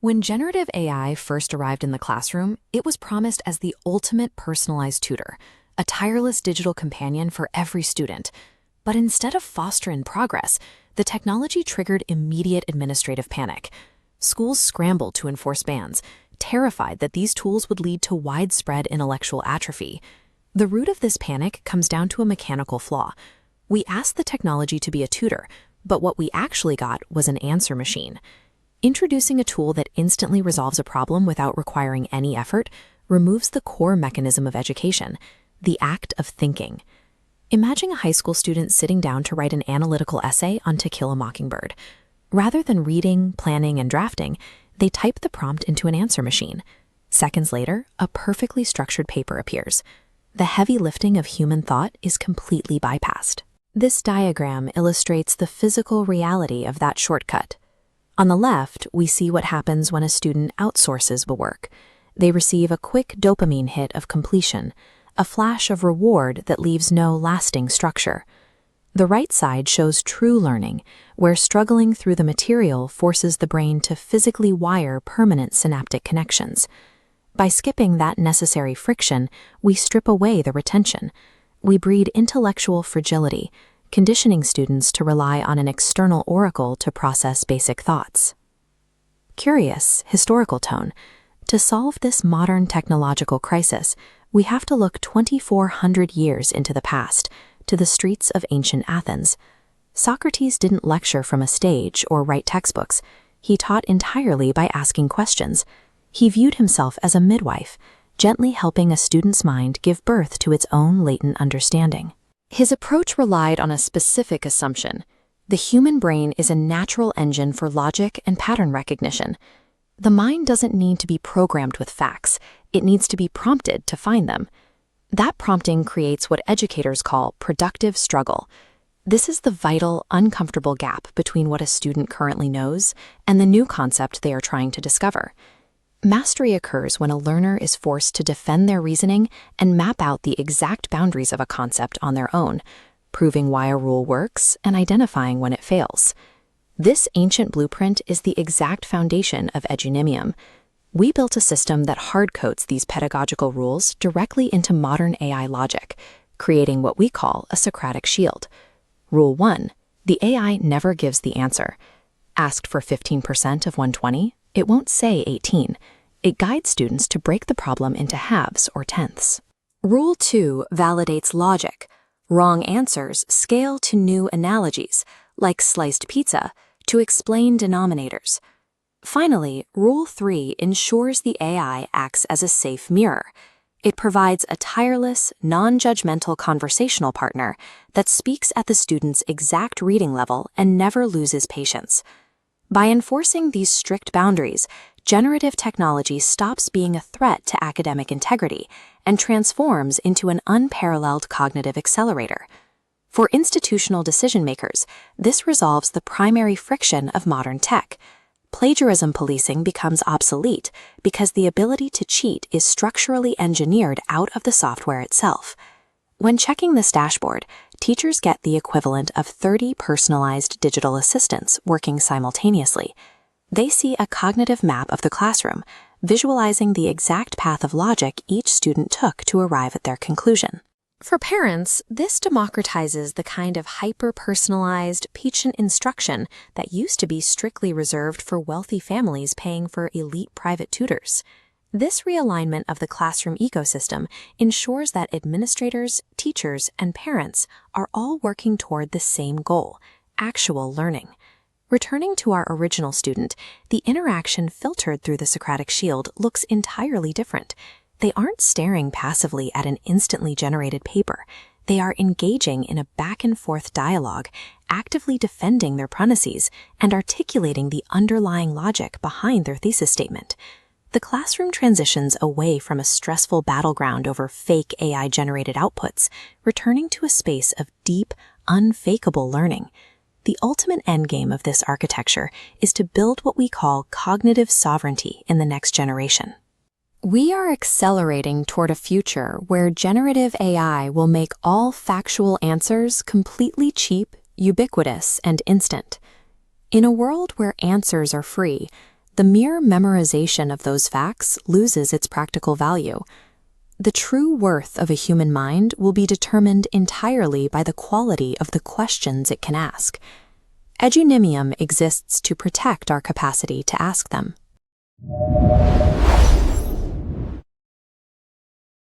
When generative AI first arrived in the classroom, it was promised as the ultimate personalized tutor, a tireless digital companion for every student. But instead of fostering progress, the technology triggered immediate administrative panic. Schools scrambled to enforce bans, terrified that these tools would lead to widespread intellectual atrophy. The root of this panic comes down to a mechanical flaw. We asked the technology to be a tutor, but what we actually got was an answer machine. Introducing a tool that instantly resolves a problem without requiring any effort removes the core mechanism of education, the act of thinking. Imagine a high school student sitting down to write an analytical essay on To Kill a Mockingbird. Rather than reading, planning, and drafting, they type the prompt into an answer machine. Seconds later, a perfectly structured paper appears. The heavy lifting of human thought is completely bypassed. This diagram illustrates the physical reality of that shortcut. On the left, we see what happens when a student outsources the work. They receive a quick dopamine hit of completion, a flash of reward that leaves no lasting structure. The right side shows true learning, where struggling through the material forces the brain to physically wire permanent synaptic connections. By skipping that necessary friction, we strip away the retention. We breed intellectual fragility, conditioning students to rely on an external oracle to process basic thoughts. Curious, historical tone. To solve this modern technological crisis, we have to look 2,400 years into the past, to the streets of ancient Athens. Socrates didn't lecture from a stage or write textbooks. He taught entirely by asking questions. He viewed himself as a midwife, gently helping a student's mind give birth to its own latent understanding. His approach relied on a specific assumption. The human brain is a natural engine for logic and pattern recognition. The mind doesn't need to be programmed with facts. It needs to be prompted to find them. That prompting creates what educators call productive struggle. This is the vital, uncomfortable gap between what a student currently knows and the new concept they are trying to discover. Mastery occurs when a learner is forced to defend their reasoning and map out the exact boundaries of a concept on their own, proving why a rule works and identifying when it fails. This ancient blueprint is the exact foundation of Eduminium. We built a system that hardcodes these pedagogical rules directly into modern AI logic, creating what we call a Socratic shield. Rule 1. The AI never gives the answer. Asked for 15% of 120, it won't say 18. It guides students to break the problem into halves or tenths. Rule 2 validates logic. Wrong answers scale to new analogies, like sliced pizza, to explain denominators. Finally, Rule 3 ensures the AI acts as a safe mirror. It provides a tireless, non-judgmental conversational partner that speaks at the student's exact reading level and never loses patience. By enforcing these strict boundaries, generative technology stops being a threat to academic integrity and transforms into an unparalleled cognitive accelerator. For institutional decision-makers, this resolves the primary friction of modern tech. Plagiarism policing becomes obsolete because the ability to cheat is structurally engineered out of the software itself. When checking this dashboard, teachers get the equivalent of 30 personalized digital assistants working simultaneously. They see a cognitive map of the classroom, visualizing the exact path of logic each student took to arrive at their conclusion. For parents, this democratizes the kind of hyper-personalized, patient instruction that used to be strictly reserved for wealthy families paying for elite private tutors. This realignment of the classroom ecosystem ensures that administrators, teachers, and parents are all working toward the same goal: actual learning. Returning to our original student, the interaction filtered through the Socratic shield looks entirely different. They aren't staring passively at an instantly generated paper. They are engaging in a back-and-forth dialogue, actively defending their premises and articulating the underlying logic behind their thesis statement. The classroom transitions away from a stressful battleground over fake AI-generated outputs, returning to a space of deep, unfakeable learning. The ultimate endgame of this architecture is to build what we call cognitive sovereignty in the next generation. We are accelerating toward a future where generative AI will make all factual answers completely cheap, ubiquitous, and instant. In a world where answers are free, the mere memorization of those facts loses its practical value. The true worth of a human mind will be determined entirely by the quality of the questions it can ask. Eduminium exists to protect our capacity to ask them.